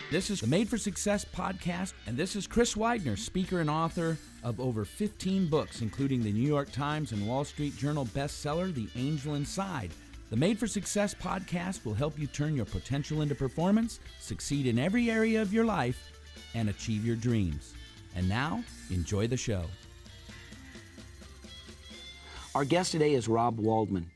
This is the Made for Success podcast, and this is Chris Widener, speaker and author of over 15 books, including the New York Times and Wall Street Journal bestseller, The Angel Inside. The Made for Success podcast will help you turn your potential into performance, succeed in every area of your life, and achieve your dreams. And now, enjoy the show. Our guest today is Rob Waldman.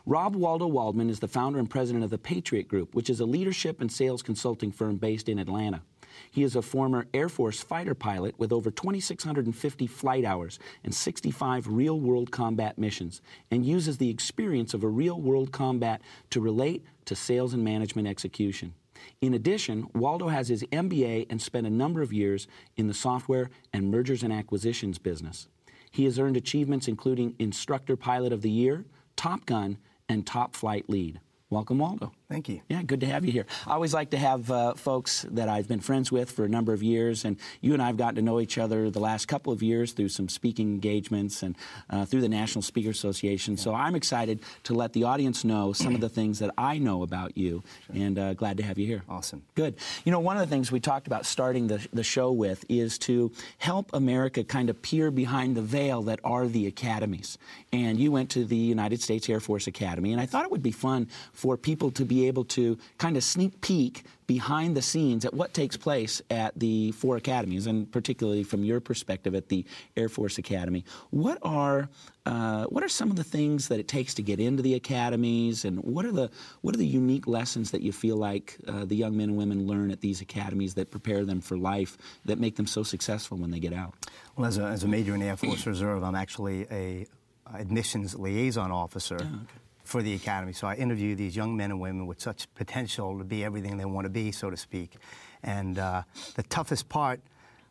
Rob Waldo Waldman is the founder and president of the Patriot Group, which is a leadership and sales consulting firm based in Atlanta. He is a former Air Force fighter pilot with over 2,650 flight hours and 65 real-world combat missions, and uses the experience of a real-world combat to relate to sales and management execution. In addition, Waldo has his MBA and spent a number of years in the software and mergers and acquisitions business. He has earned achievements including Instructor Pilot of the Year, Top Gun, and Top Flight Lead. Welcome, Waldo. Thank you. Yeah, good to have you here. I always like to have folks that I've been friends with for a number of years, and you and I have gotten to know each other the last couple of years through some speaking engagements and through the National Speaker Association. Yeah. So I'm excited to let the audience know some of the things that I know about you, and glad to have you here. Awesome. Good. You know, one of the things we talked about starting the show with is to help America kind of peer behind the veil that are the academies. And you went to the United States Air Force Academy, and I thought it would be fun for people to be able to kind of sneak peek behind the scenes at what takes place at the four academies, and particularly from your perspective at the Air Force Academy. What are some of the things that it takes to get into the academies, and what are the unique lessons that you feel like the young men and women learn at these academies that prepare them for life, that make them so successful when they get out? Well, as a major in the Air Force Reserve, I'm actually a admissions liaison officer. Oh, okay. For the Academy. So I interview these young men and women with such potential to be everything they want to be, so to speak. And the toughest part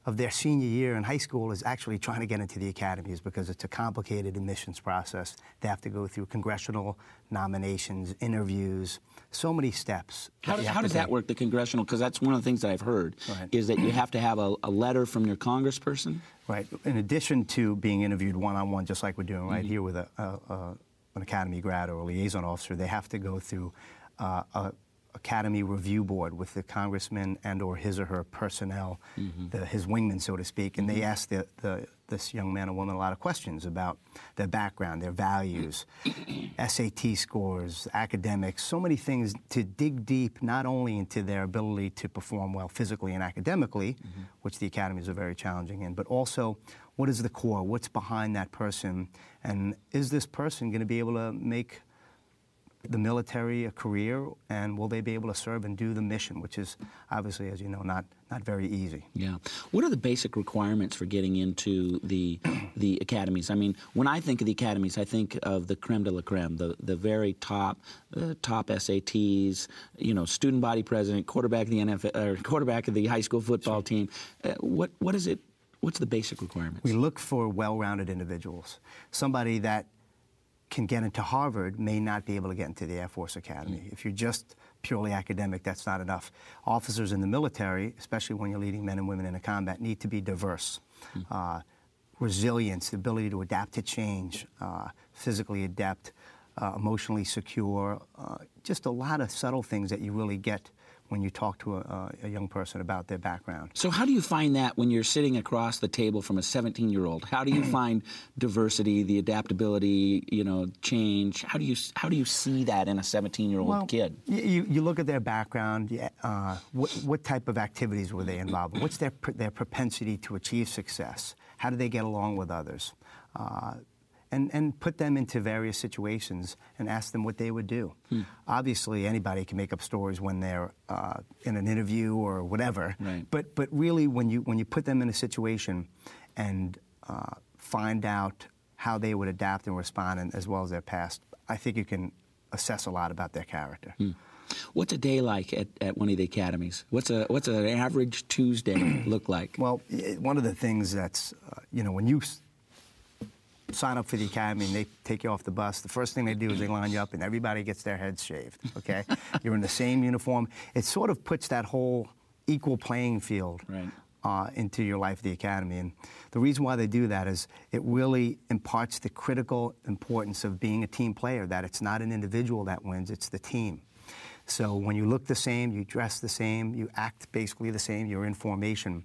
of their senior year in high school is actually trying to get into the academies, because it's a complicated admissions process. They have to go through congressional nominations, interviews, so many steps. How does that work, the congressional? Because that's one of the things that I've heard, is that you have to have a letter from your congressperson? Right. In addition to being interviewed one-on-one, just like we're doing right here with an Academy grad or a liaison officer, they have to go through a Academy review board with the congressman and or his or her personnel, his wingman, so to speak, and they ask this young man or woman a lot of questions about their background, their values, SAT scores, academics, so many things to dig deep not only into their ability to perform well physically and academically, which the academies are very challenging in, but also what is the core, what's behind that person, and is this person going to be able to make the military a career, and will they be able to serve and do the mission, which is obviously, as you know, not very easy. Yeah. What are the basic requirements for getting into the academies? I mean, when I think of the academies, I think of the creme de la creme, the very top SATs, you know, student body president, quarterback of the NFL, or quarterback of the high school football team. What is it? What's the basic requirements? We look for well-rounded individuals. Somebody that can get into Harvard may not be able to get into the Air Force Academy. If you're just purely academic, that's not enough. Officers in the military, especially when you're leading men and women in a combat, need to be diverse. Resilience, the ability to adapt to change, physically adept, emotionally secure, just a lot of subtle things that you really get when you talk to a young person about their background. So how do you find that when you're sitting across the table from a 17-year-old? How do you find diversity, the adaptability, you know, change? How do you see that in a 17-year-old kid? You look at their background. What type of activities were they involved in? What's their propensity to achieve success? How do they get along with others? And put them into various situations and ask them what they would do. Obviously, anybody can make up stories when they're in an interview or whatever. Right. But really, when you put them in a situation and find out how they would adapt and respond, and as well as their past, I think you can assess a lot about their character. What's a day like at one of the academies? What's an average Tuesday look like? Well, one of the things that's when you sign up for the academy and they take you off the bus, the first thing they do is they line you up and everybody gets their heads shaved, okay? You're in the same uniform. It sort of puts that whole equal playing field into your life at the academy. And the reason why they do that is it really imparts the critical importance of being a team player, that it's not an individual that wins, it's the team. So when you look the same, you dress the same, you act basically the same, you're in formation,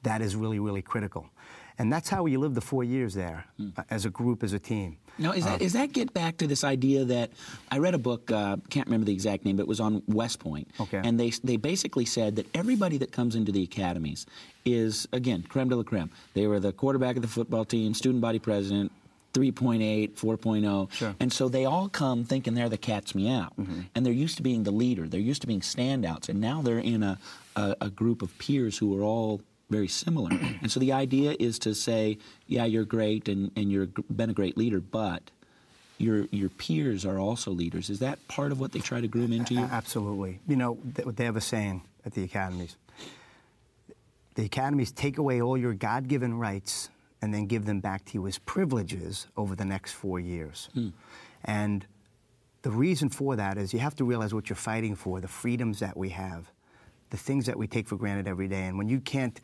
that is really, really critical. And that's how you live the 4 years there, as a group, as a team. Now, is that get back to this idea that I read a book, can't remember the exact name, but it was on West Point. Okay. And they basically said that everybody that comes into the academies is, again, creme de la creme. They were the quarterback of the football team, student body president, 3.8, 4.0. Sure. And so they all come thinking they're the cat's meow. And they're used to being the leader. They're used to being standouts. And now they're in a group of peers who are all very similar. And so the idea is to say, yeah, you're great and you've been a great leader, but your peers are also leaders. Is that part of what they try to groom into you? Absolutely. You know, they have a saying at the academies. The academies take away all your God-given rights and then give them back to you as privileges over the next 4 years. And the reason for that is you have to realize what you're fighting for, the freedoms that we have, the things that we take for granted every day. And when you can't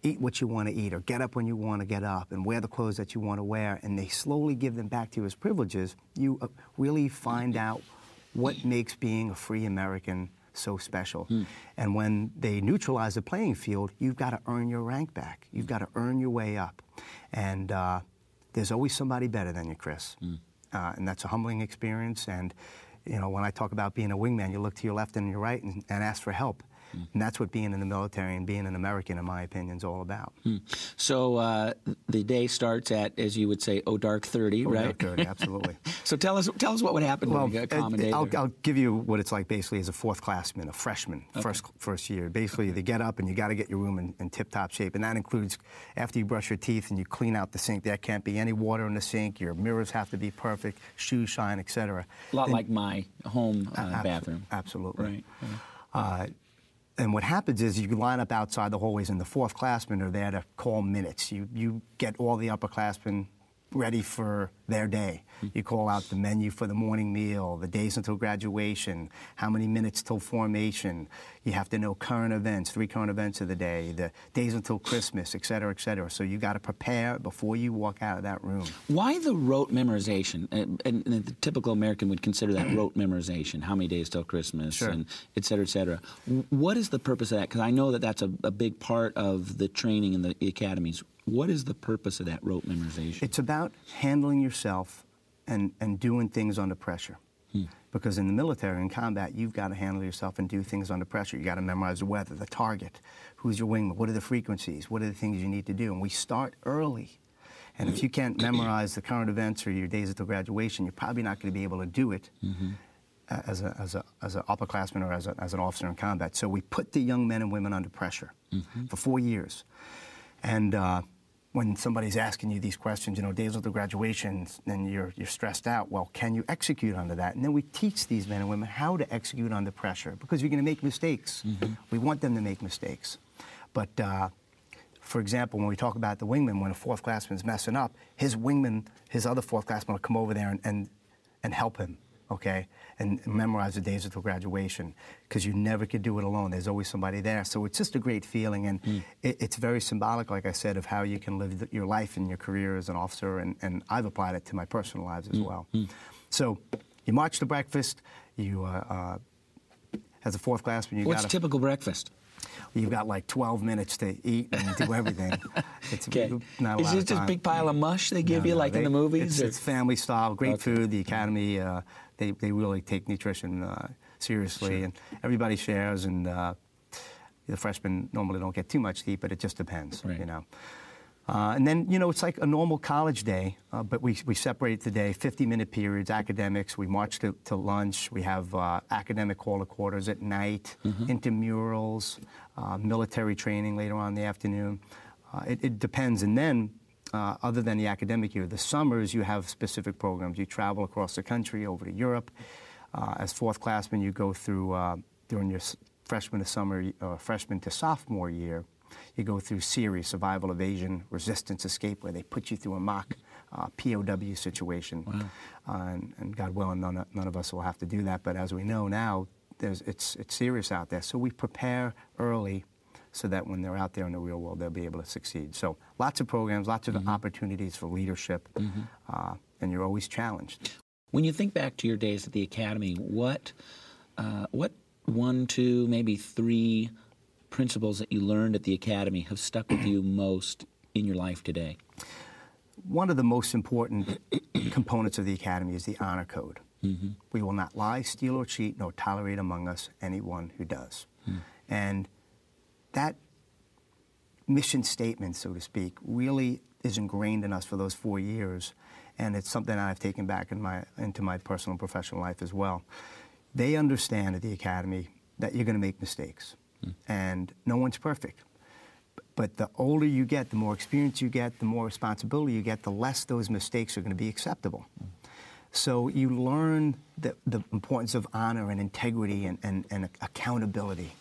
eat what you want to eat or get up when you want to get up and wear the clothes that you want to wear, and they slowly give them back to you as privileges, you really find out what makes being a free American so special. And when they neutralize the playing field, you've got to earn your rank back. You've got to earn your way up. And there's always somebody better than you, Chris. And that's a humbling experience. And, you know, when I talk about being a wingman, you look to your left and your right and ask for help. And that's what being in the military and being an American, in my opinion, is all about. So the day starts at, as you would say, dark 30, right? Dark 30, absolutely. So tell us what would happen when you get accommodated. I'll give you what it's like basically as a fourth-classman, a freshman, first year. Basically, they get up and you got to get your room in tip-top shape, and that includes after you brush your teeth and you clean out the sink. There can't be any water in the sink. Your mirrors have to be perfect, shoes shine, etc. A lot like my home bathroom. Absolutely. Right. And what happens is you line up outside the hallways, and the fourth-classmen are there to call minutes. You get all the upperclassmen ready for their day. You call out the menu for the morning meal, the days until graduation, how many minutes till formation. You have to know current events, 3 current events of the day, the days until Christmas, et cetera, et cetera. So you got to prepare before you walk out of that room. Why the rote memorization? And the typical American would consider that rote memorization, how many days till Christmas, Sure. and et cetera, et cetera. What is the purpose of that? Because I know that that's a big part of the training in the academies. What is the purpose of that rote memorization? It's about handling yourself and doing things under pressure. Because in the military, in combat, you've got to handle yourself and do things under pressure. You got to memorize the weather, the target, who's your wingman, what are the frequencies, what are the things you need to do. And we start early. And if you can't memorize the current events or your days until graduation, you're probably not going to be able to do it as an upperclassman or as an officer in combat. So we put the young men and women under pressure for 4 years. And when somebody's asking you these questions, you know, days until graduation, and you're stressed out, well, can you execute under that? And then we teach these men and women how to execute under pressure, because you're going to make mistakes. We want them to make mistakes. But, for example, when we talk about the wingman, when a fourth-classman's messing up, his other fourth-classman will come over there and help him, okay, and memorize the days until graduation, because you never could do it alone. There's always somebody there. So it's just a great feeling, and it's very symbolic, like I said, of how you can live your life and your career as an officer, and I've applied it to my personal lives as well. So you march to breakfast. You, as a fourth-classman, What's typical breakfast? You've got like 12 minutes to eat and do everything. It's not a lot of time. Is it just a big pile of mush they give you, like in the movies? It's family style, great food. The academy, they really take nutrition seriously, and everybody shares. And the freshmen normally don't get too much to eat, but it just depends, you know. And then, you know, it's like a normal college day, but we separate the day, 50-minute periods, academics. We march to lunch. We have academic hall of quarters at night, intramurals, military training later on in the afternoon. It depends. And then, other than the academic year, the summers you have specific programs. You travel across the country, over to Europe. As fourth-classmen, you go through, during your freshman to sophomore year, you go through series, survival, evasion, resistance, escape, where they put you through a mock POW situation. Wow. And God willing, none of us will have to do that. But as we know now, it's serious out there. So we prepare early so that when they're out there in the real world, they'll be able to succeed. So lots of programs, lots of opportunities for leadership, and you're always challenged. When you think back to your days at the academy, what what 1, 2, maybe 3 principles that you learned at the Academy have stuck with you most in your life today? One of the most important components of the Academy is the honor code. Mm-hmm. We will not lie, steal, or cheat, nor tolerate among us anyone who does. And that mission statement, so to speak, really is ingrained in us for those 4 years, and it's something I've taken back into my personal and professional life as well. They understand at the Academy that you're going to make mistakes, and no one's perfect. But the older you get, the more experience you get, the more responsibility you get, the less those mistakes are going to be acceptable. So you learn the importance of honor and integrity and accountability.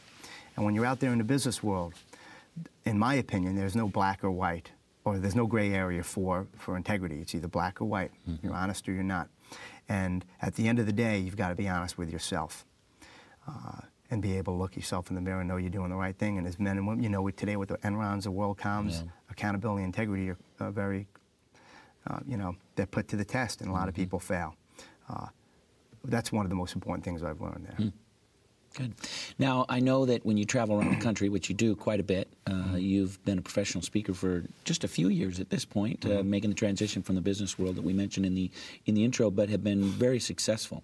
And when you're out there in the business world, in my opinion, there's no black or white, or there's no gray area for integrity. It's either black or white. You're honest or you're not. And at the end of the day, you've got to be honest with yourself and be able to look yourself in the mirror and know you're doing the right thing. And as men and women, you know, today with the Enrons, the WorldComs, accountability and integrity are very, you know, they're put to the test, and a lot of people fail. That's one of the most important things I've learned there. Good. Now, I know that when you travel around the country, which you do quite a bit, you've been a professional speaker for just a few years at this point, making the transition from the business world that we mentioned in the intro, but have been very successful,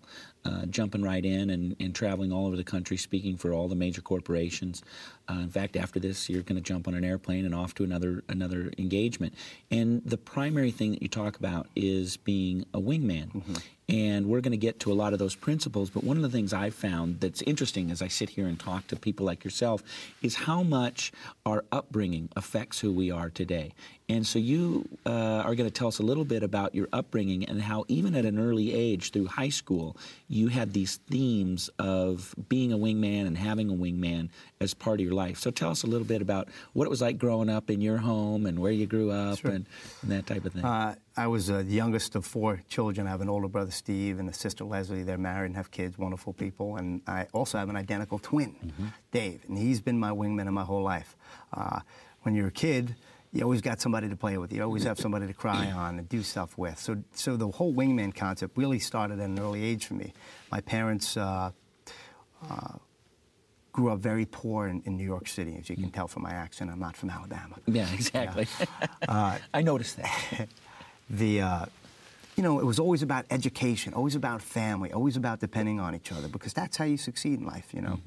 jumping right in and traveling all over the country, speaking for all the major corporations. In fact, after this, you're going to jump on an airplane and off to another engagement. And the primary thing that you talk about is being a wingman. And we're going to get to a lot of those principles, but one of the things I've found that's interesting as I sit here and talk to people like yourself is how much our upbringing affects who we are today. And so you are going to tell us a little bit about your upbringing and how even at an early age through high school, you had these themes of being a wingman and having a wingman as part of your life. So tell us a little bit about what it was like growing up in your home and where you grew up and that type of thing. I was the youngest of 4 children. I have an older brother, Steve, and a sister, Leslie. They're married and have kids, wonderful people. And I also have an identical twin, Dave, and he's been my wingman in my whole life. When you're a kid, you always got somebody to play with. You always have somebody to cry on and do stuff with. So the whole wingman concept really started at an early age for me. My parents grew up very poor in New York City. As you can tell from my accent, I'm not from Alabama. Yeah, exactly. I noticed that. You know, it was always about education, always about family, always about depending on each other, because that's how you succeed in life, you know.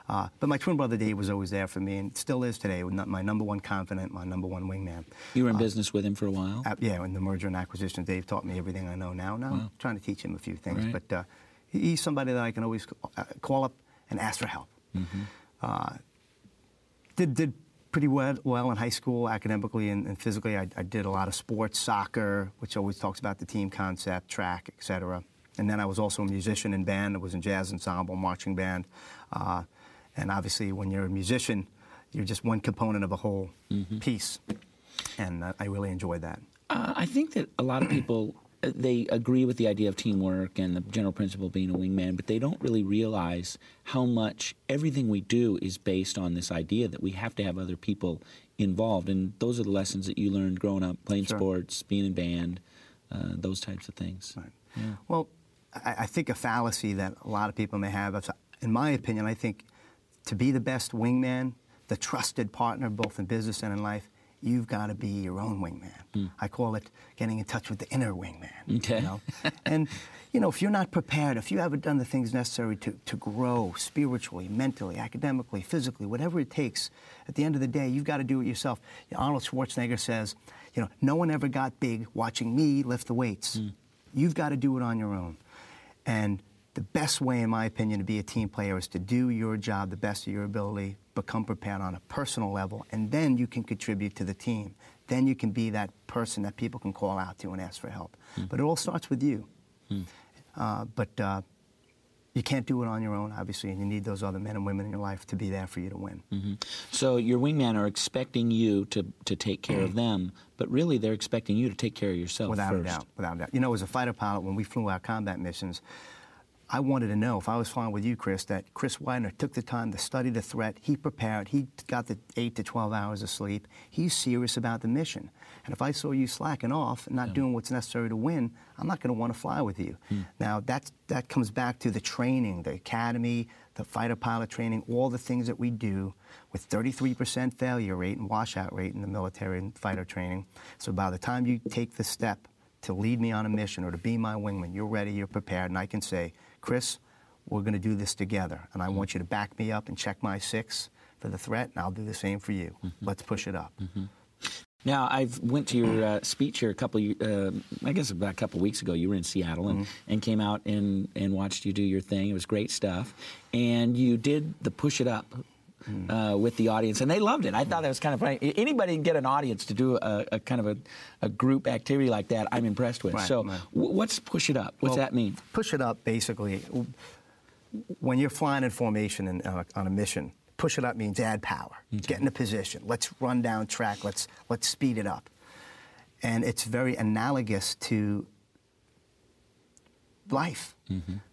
But my twin brother Dave was always there for me, and still is today, my number one confidant, my number one wingman. You were in business with him for a while? Yeah, in the merger and acquisition, Dave taught me everything I know now. Now I'm trying to teach him a few things, but he's somebody that I can always call up and ask for help. Did pretty well in high school, academically and physically. I did a lot of sports, soccer, which always talks about the team concept, track, etc. And then I was also a musician in band. I was in jazz ensemble, marching band. And obviously, when you're a musician, you're just one component of a whole piece. And I really enjoyed that. I think that a lot of people, they agree with the idea of teamwork and the general principle of being a wingman, but they don't really realize how much everything we do is based on this idea that we have to have other people involved. And those are the lessons that you learned growing up, playing sports, being in band, those types of things. Right. Yeah. Well, I think a fallacy that a lot of people may have, in my opinion, I think to be the best wingman, the trusted partner both in business and in life, you've got to be your own wingman. I call it getting in touch with the inner wingman. Okay. You know? And, you know, if you're not prepared, if you haven't done the things necessary to grow spiritually, mentally, academically, physically, whatever it takes, at the end of the day, you've got to do it yourself. Arnold Schwarzenegger says, you know, no one ever got big watching me lift the weights. You've got to do it on your own. And the best way, in my opinion, to be a team player is to do your job the best of your ability, become prepared on a personal level, and then you can contribute to the team. Then you can be that person that people can call out to and ask for help. But it all starts with you. But you can't do it on your own, obviously, and you need those other men and women in your life to be there for you to win. So your wingmen are expecting you to take care of them, but really they're expecting you to take care of yourself Without first. a doubt, without a doubt. You know, as a fighter pilot, when we flew our combat missions, I wanted to know, if I was flying with you, Chris, that Chris Widener took the time to study the threat, he prepared, he got the 8 to 12 hours of sleep, he's serious about the mission. And if I saw you slacking off and not doing what's necessary to win, I'm not going to want to fly with you. Now, that comes back to the training, the academy, the fighter pilot training, all the things that we do with 33% failure rate and washout rate in the military and fighter training. So by the time you take the step to lead me on a mission or to be my wingman, you're ready, you're prepared, and I can say, Chris, we're going to do this together, and I want you to back me up and check my 6 for the threat, and I'll do the same for you. Let's push it up. Now, I went to your speech here I guess about a couple weeks ago. You were in Seattle and came out and watched you do your thing. It was great stuff. And you did the push it up with the audience, and they loved it. I thought that was kind of funny. Anybody can get an audience to do a kind of a group activity like that, I'm impressed with. So what's push it up? What's that mean? Push it up, basically, when you're flying in formation on a mission, push it up means add power. Get in a position. Let's run down track. Let's speed it up. And it's very analogous to life.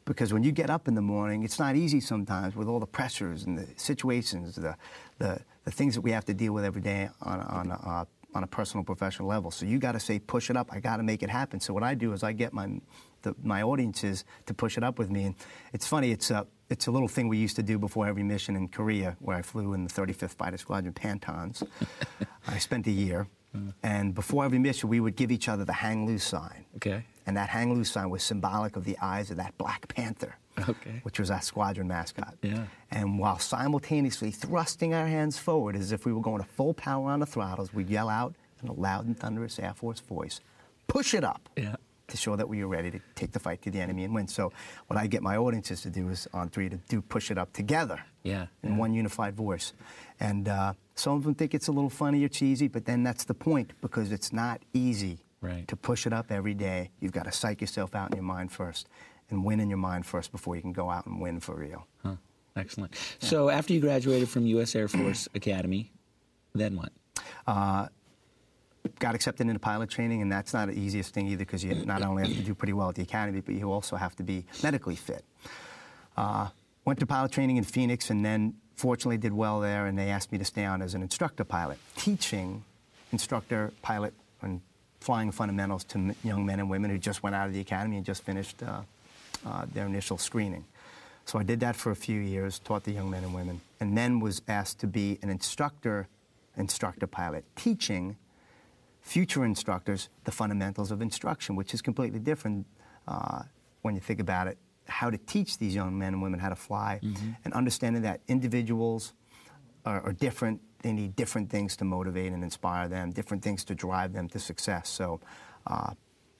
Because when you get up in the morning, it's not easy sometimes with all the pressures and the situations, the things that we have to deal with every day on a personal, professional level. So you got to say, push it up. I got to make it happen. So what I do is I get my audiences to push it up with me. And it's funny. It's a little thing we used to do before every mission in Korea, where I flew in the 35th Fighter Squadron Pantons. I spent a year. And before every mission, we would give each other the hang loose sign. Okay. And that hang loose sign was symbolic of the eyes of that Black Panther, which was our squadron mascot. Yeah. And while simultaneously thrusting our hands forward as if we were going to full power on the throttles, we'd yell out in a loud and thunderous Air Force voice, push it up, to show that we were ready to take the fight to the enemy and win. So what I get my audiences to do is on 3 to do push it up together in one unified voice. And some of them think it's a little funny or cheesy, but then that's the point, because it's not easy to push it up every day. You've got to psych yourself out in your mind first and win in your mind first before you can go out and win for real. Excellent. So after you graduated from U.S. Air Force Academy, then what? Got accepted into pilot training, and that's not the easiest thing either, because you not only have to do pretty well at the academy, but you also have to be medically fit. Went to pilot training in Phoenix, and then fortunately did well there, and they asked me to stay on as an instructor pilot, teaching instructor pilot and flying fundamentals to young men and women who just went out of the academy and just finished their initial screening. So I did that for a few years, taught the young men and women, and then was asked to be an instructor pilot, teaching future instructors the fundamentals of instruction, which is completely different when you think about it, how to teach these young men and women how to fly, and understanding that individuals are different. They need different things to motivate and inspire them, different things to drive them to success. So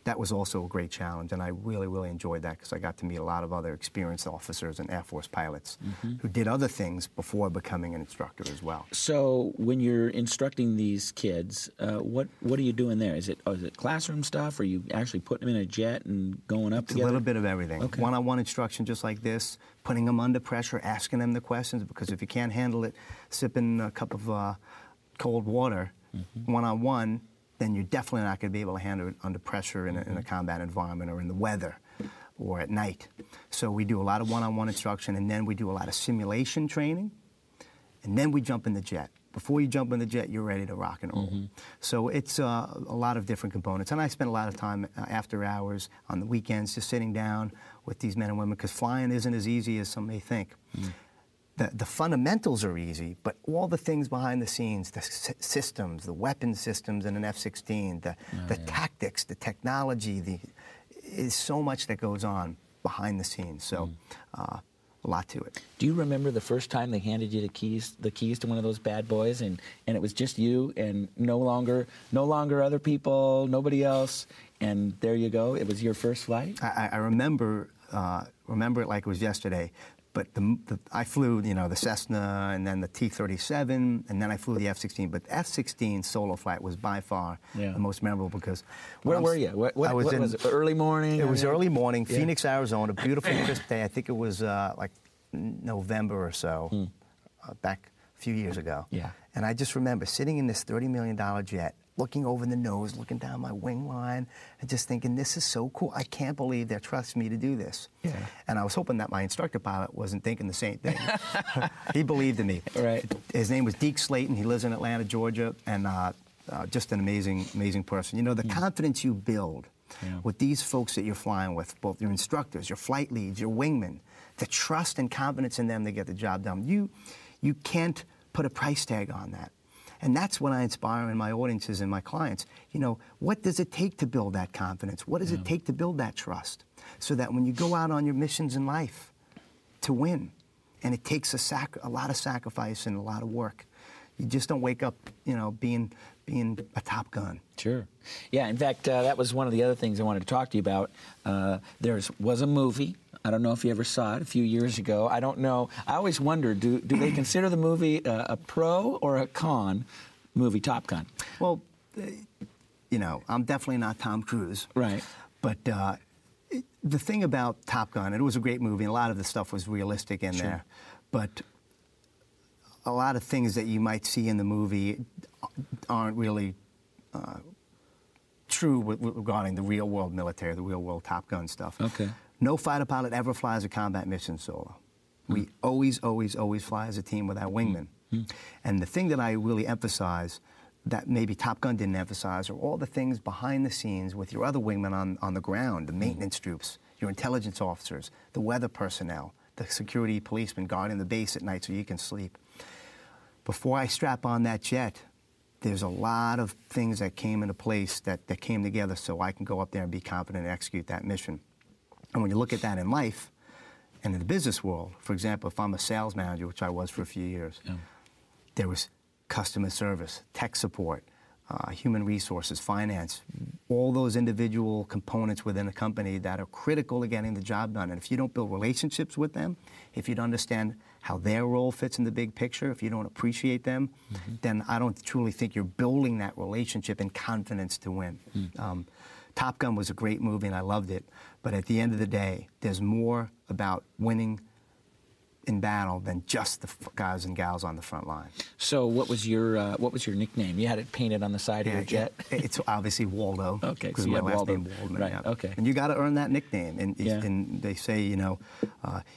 that was also a great challenge, and I really, really enjoyed that, because I got to meet a lot of other experienced officers and Air Force pilots who did other things before becoming an instructor as well. So when you're instructing these kids, what are you doing there? Is it classroom stuff, or are you actually putting them in a jet and going up together? A little bit of everything. Okay. One-on-one instruction just like this, putting them under pressure, asking them the questions, because if you can't handle it, sipping a cup of cold water one-on-one, then you're definitely not going to be able to handle it under pressure in a combat environment or in the weather or at night. So we do a lot of one-on-one instruction, and then we do a lot of simulation training, and then we jump in the jet. Before you jump in the jet, you're ready to rock and roll. So it's a lot of different components. And I spend a lot of time after hours on the weekends just sitting down with these men and women, because flying isn't as easy as some may think. The fundamentals are easy, but all the things behind the scenes, the systems, the weapon systems in an F-16, the tactics, the technology, is so much that goes on behind the scenes. So a lot to it. Do you remember the first time they handed you the keys to one of those bad boys, and it was just you and no longer other people, nobody else, and there you go, it was your first flight? I remember it like it was yesterday. But I flew, the Cessna, and then the T-37, and then I flew the F-16. But the F-16 solo flight was by far the most memorable, because... Where were you? What was it, early morning? It was early morning, Phoenix, Arizona, beautiful crisp day. I think it was like November or so, back a few years ago. And I just remember sitting in this $30 million jet, looking over the nose, looking down my wing line, and just thinking, this is so cool. I can't believe they're trusting me to do this. Yeah. And I was hoping that my instructor pilot wasn't thinking the same thing. He believed in me. Right. His name was Deke Slayton. He lives in Atlanta, Georgia, and just an amazing person. You know, the confidence you build with these folks that you're flying with, both your instructors, your flight leads, your wingmen, the trust and confidence in them to get the job done. You can't put a price tag on that. And that's what I inspire in my audiences and my clients. You know, what does it take to build that confidence? What does it take to build that trust? So that when you go out on your missions in life to win, and it takes a lot of sacrifice and a lot of work, you just don't wake up, you know, being a Top Gun. Sure. Yeah, in fact, that was one of the other things I wanted to talk to you about. There was a movie. I don't know if you ever saw it a few years ago. I don't know. I always wonder, do they consider the movie a pro or a con movie, Top Gun? Well, you know, I'm definitely not Tom Cruise. Right. But the thing about Top Gun, it was a great movie, and a lot of the stuff was realistic in there. But a lot of things that you might see in the movie aren't really true regarding the real-world military, the real-world Top Gun stuff. Okay. No fighter pilot ever flies a combat mission solo. We always fly as a team with our wingmen. And the thing that I really emphasize that maybe Top Gun didn't emphasize are all the things behind the scenes with your other wingmen on the ground, the maintenance troops, your intelligence officers, the weather personnel, the security policemen guarding the base at night so you can sleep. Before I strap on that jet, there's a lot of things that came into place that came together so I can go up there and be confident and execute that mission. And when you look at that in life and in the business world, for example, if I'm a sales manager, which I was for a few years, there was customer service, tech support, human resources, finance, all those individual components within a company that are critical to getting the job done. And if you don't build relationships with them, if you don't understand how their role fits in the big picture, if you don't appreciate them, then I don't truly think you're building that relationship and confidence to win. Top Gun was a great movie, and I loved it. But at the end of the day, there's more about winning in battle than just the guys and gals on the front line. So what was your nickname? You had it painted on the side of your jet? It's obviously Waldo. Okay, because so my last Waldo. name Waldman. Right. Yeah. Okay. And you got to earn that nickname. And they say, you know,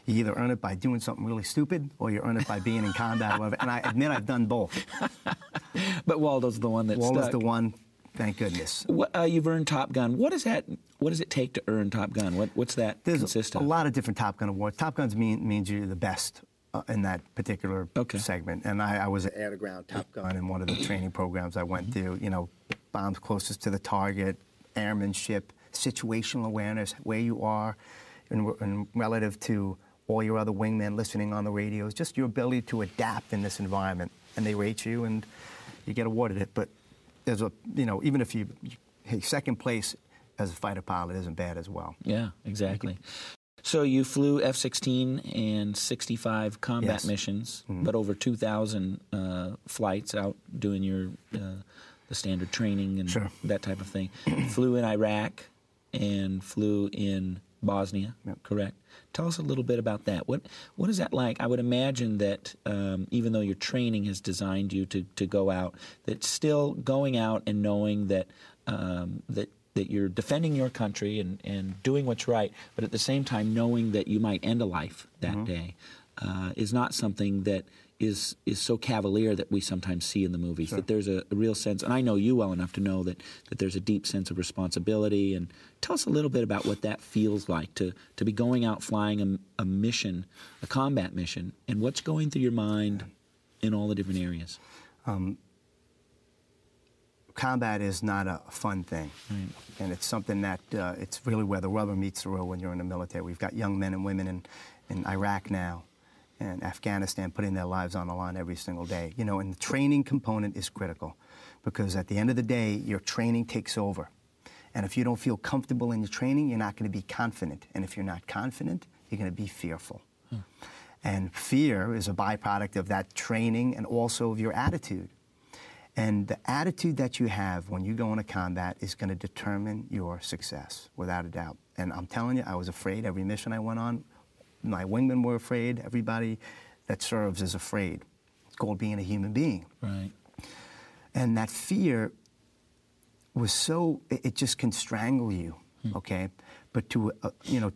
you either earn it by doing something really stupid, or you earn it by being in combat. Or whatever. And I admit I've done both. But Waldo's the one that Waldo's stuck. the one. Thank goodness. You've earned Top Gun. What is that? What does it take to earn Top Gun? What's that consist of? There's a lot of different Top Gun awards. Top Gun means you're the best in that particular segment. And I was an air-to-ground Top Gun in one of the training programs I went to. You know, bombs closest to the target, airmanship, situational awareness, where you are in relative to all your other wingmen listening on the radios, just your ability to adapt in this environment. And they rate you, and you get awarded it. But there's even if second place as a fighter pilot isn't bad as well. Yeah, exactly. So you flew F-16 and 65 combat missions, but over 2,000 flights out doing your the standard training and that type of thing. Flew in Iraq and flew in Bosnia, correct? Tell us a little bit about that. What is that like? I would imagine that even though your training has designed you to go out, that still going out and knowing that that you're defending your country and doing what's right, but at the same time knowing that you might end a life that day is not something that is so cavalier that we sometimes see in the movies. That there's a real sense, and I know you well enough to know that there's a deep sense of responsibility. And tell us a little bit about what that feels like to be going out flying a mission, a combat mission, and what's going through your mind in all the different areas. Combat is not a fun thing, and it's something that it's really where the rubber meets the road when you're in the military. We've got young men and women in Iraq now and Afghanistan putting their lives on the line every single day. You know, and the training component is critical, because at the end of the day, your training takes over. And if you don't feel comfortable in your training, you're not going to be confident. And if you're not confident, you're going to be fearful. And fear is a byproduct of that training and also of your attitude. And the attitude that you have when you go into combat is going to determine your success, without a doubt. And I'm telling you, I was afraid every mission I went on. My wingmen were afraid. Everybody that serves is afraid. It's called being a human being. Right. And that fear was so, it just can strangle you, okay? But to,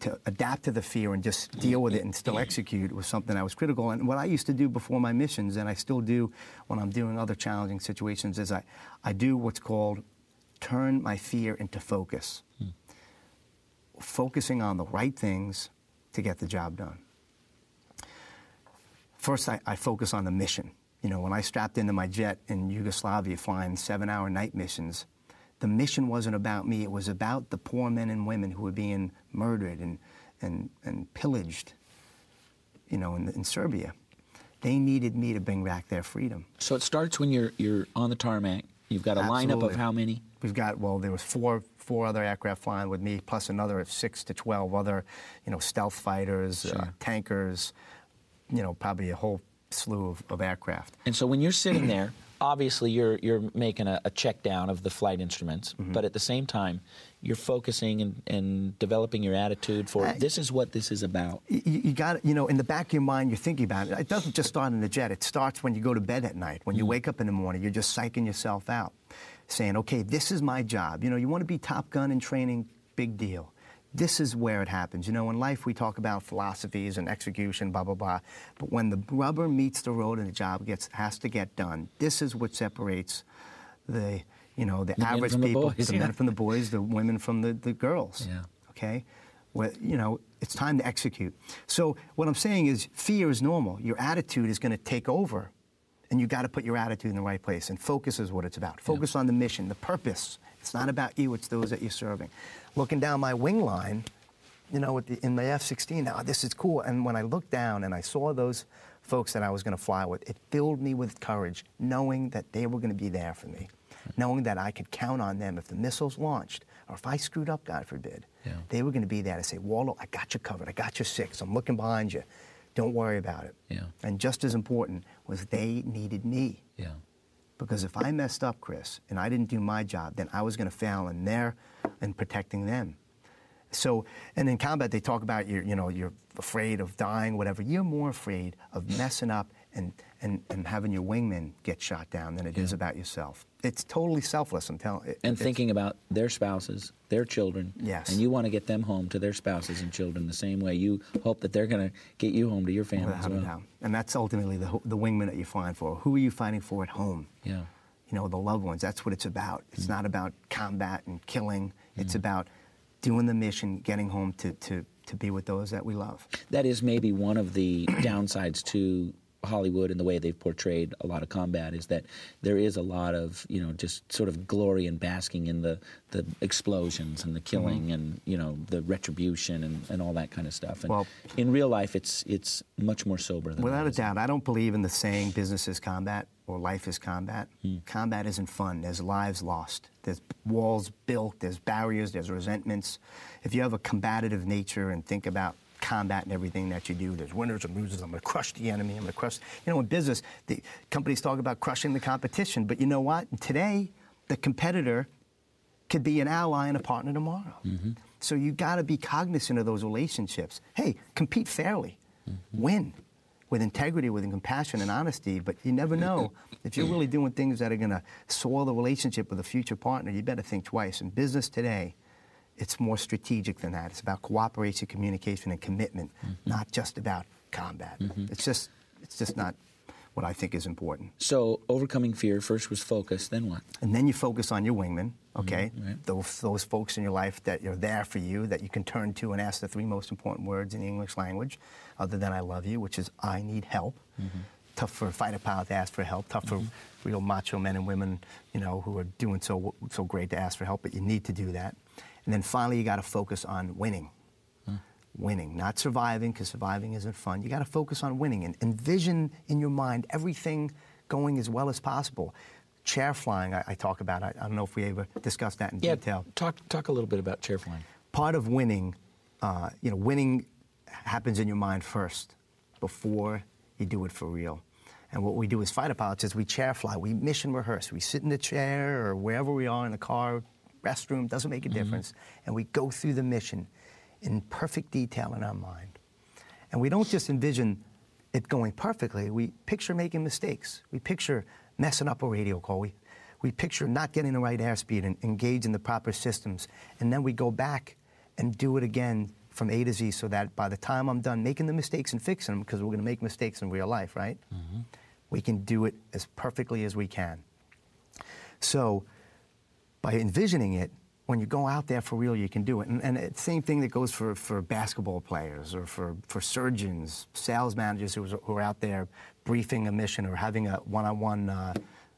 to adapt to the fear and just deal with it and still execute was something I was critical. And what I used to do before my missions, and I still do when I'm doing other challenging situations, is I do what's called turn my fear into focus. Focusing on the right things to get the job done. First, I focus on the mission. When I strapped into my jet in Yugoslavia flying 7-hour night missions, the mission wasn't about me. It was about the poor men and women who were being murdered and pillaged, in Serbia. They needed me to bring back their freedom. So it starts when you're on the tarmac. You've got a lineup of how many? We've got, there was four other aircraft flying with me, plus another 6 to 12 other, stealth fighters, Sure. Tankers, probably a whole slew of aircraft. And so when you're sitting there, obviously you're making a check down of the flight instruments, but at the same time, you're focusing and developing your attitude for this is what this is about. You got in the back of your mind, you're thinking about it. It doesn't just start in the jet. It starts when you go to bed at night. When you wake up in the morning, you're just psyching yourself out, saying, okay, this is my job. You want to be Top Gun in training, big deal. This is where it happens. In life we talk about philosophies and execution, blah, blah, blah. But when the rubber meets the road and the job has to get done, this is what separates the average people, the men from the boys, the women from the girls. Yeah. Okay? Where, it's time to execute. So what I'm saying is fear is normal. Your attitude is going to take over, and you got to put your attitude in the right place. And focus is what it's about. Focus on the mission, the purpose. It's not about you, it's those that you're serving. Looking down my wing line, in my F-16, now this is cool. And when I looked down and I saw those folks that I was going to fly with, it filled me with courage, knowing that they were going to be there for me, knowing that I could count on them if the missiles launched, or if I screwed up, God forbid, they were going to be there to say, Waldo, I got you covered, I got your 6, I'm looking behind you, don't worry about it. Yeah. And just as important was they needed me. Yeah. Because if I messed up, Chris, and I didn't do my job, then I was going to fail in protecting them. So, and in combat, they talk about you're afraid of dying, whatever. You're more afraid of messing up and having your wingmen get shot down than it is about yourself. It's totally selfless, I'm telling you. And thinking about their spouses, their children. Yes. And you want to get them home to their spouses and children the same way you hope that they're going to get you home to your family as well. Without a doubt. And that's ultimately the wingman that you're fighting for. Who are you fighting for at home? Yeah. The loved ones. That's what it's about. It's not about combat and killing. It's about doing the mission, getting home to be with those that we love. That is maybe one of the downsides to Hollywood and the way they've portrayed a lot of combat, is that there is a lot of, just sort of glory and basking in the explosions and the killing and, the retribution and all that kind of stuff. And well, in real life, it's much more sober than that. Without a doubt. I don't believe in the saying business is combat or life is combat. Combat isn't fun. There's lives lost. There's walls built. There's barriers. There's resentments. If you have a combative nature and think about combat and everything that you do, there's winners and losers. I'm going to crush the enemy. I'm going to crush. In business, the companies talk about crushing the competition. But you know what? Today, the competitor could be an ally and a partner tomorrow. So you got to be cognizant of those relationships. Hey, compete fairly. Win with integrity, with compassion and honesty. But you never know. If you're really doing things that are going to soil the relationship with a future partner, you better think twice. In business today, it's more strategic than that. It's about cooperation, communication, and commitment, not just about combat. It's just not what I think is important. So overcoming fear, first was focus, then what? And then you focus on your wingmen, okay? Right. Those folks in your life that are there for you, that you can turn to and ask the 3 most important words in the English language, other than I love you, which is I need help. Tough for a fighter pilot to ask for help. Tough for real macho men and women, who are doing so great to ask for help, but you need to do that. And then finally, you got to focus on winning. Winning, not surviving, because surviving isn't fun. You got to focus on winning and envision in your mind everything going as well as possible. Chair flying, I talk about. I don't know if we ever discussed that in detail. Talk a little bit about chair flying. Part of winning, winning happens in your mind first before you do it for real. And what we do as fighter pilots is we chair fly. We mission rehearse. We sit in the chair or wherever we are in the car, restroom, doesn't make a difference. And we go through the mission in perfect detail in our mind. And we don't just envision it going perfectly. We picture making mistakes. We picture messing up a radio call. we picture not getting the right airspeed and engage in the proper systems, and then we go back and do it again from A to Z, so that by the time I'm done making the mistakes and fixing them, because we're going to make mistakes in real life, right? Mm-hmm. We can do it as perfectly as we can. So by envisioning it, when you go out there for real, you can do it. And it's the same thing that goes for basketball players or for surgeons, sales managers who are out there briefing a mission or having a one-on-one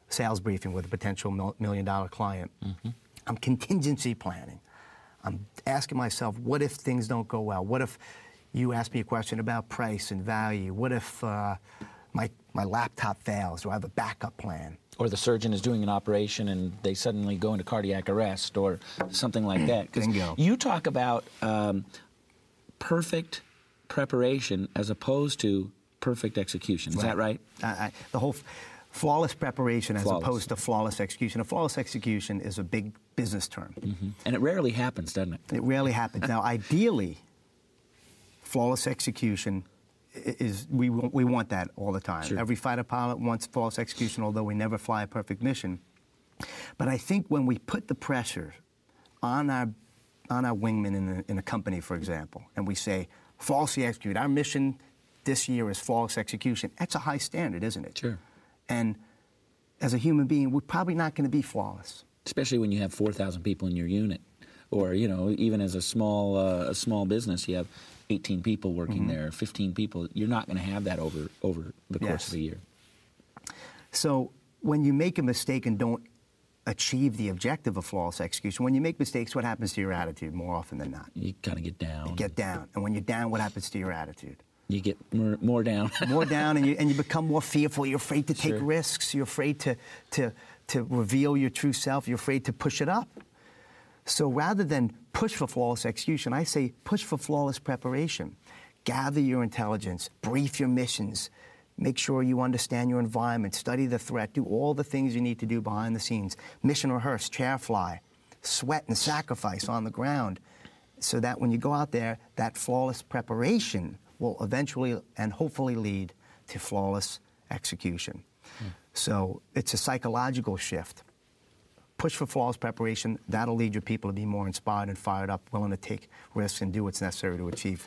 sales briefing with a potential $1 million client. Mm-hmm. I'm contingency planning. I'm asking myself, what if things don't go well? What if you ask me a question about price and value? What if my laptop fails? Do I have a backup plan? Or the surgeon is doing an operation and they suddenly go into cardiac arrest or something like that. Bingo. You talk about perfect preparation as opposed to perfect execution. Is that right? The whole flawless preparation as opposed to flawless execution. A flawless execution is a big business term. Mm-hmm. And it rarely happens, doesn't it? It rarely happens. Now, ideally, flawless execution is, we want that all the time. Sure. Every fighter pilot wants flawless execution, although we never fly a perfect mission. But I think when we put the pressure on our wingmen in a company, for example, and we say, flawlessly execute, our mission this year is flawless execution, that's a high standard, isn't it? Sure. And as a human being, we're probably not going to be flawless. Especially when you have 4,000 people in your unit. Or, you know, even as a small business, you have 18 people working mm-hmm. there, 15 people. You're not going to have that over the course of a year. So when you make a mistake and don't achieve the objective of flawless execution, when you make mistakes, what happens to your attitude more often than not? You kind of get down. You get down. And when you're down, what happens to your attitude? You get more down. More down, and you become more fearful. You're afraid to take risks. You're afraid to reveal your true self. You're afraid to push it up. So rather than push for flawless execution, I say push for flawless preparation. Gather your intelligence, brief your missions, make sure you understand your environment, study the threat, do all the things you need to do behind the scenes. Mission rehearse, chair fly, sweat and sacrifice on the ground, so that when you go out there, that flawless preparation will eventually and hopefully lead to flawless execution. So it's a psychological shift. Push for flawless preparation. That'll lead your people to be more inspired and fired up, willing to take risks and do what's necessary to achieve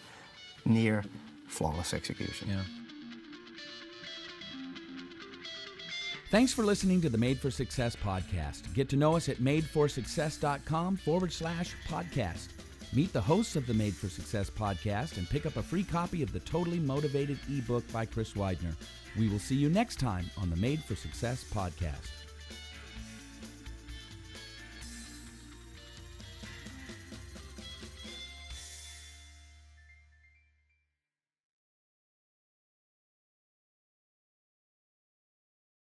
near flawless execution. Yeah. Thanks for listening to the Made for Success podcast. Get to know us at madeforsuccess.com/podcast. Meet the hosts of the Made for Success podcast and pick up a free copy of the Totally Motivated ebook by Chris Widener. We will see you next time on the Made for Success podcast.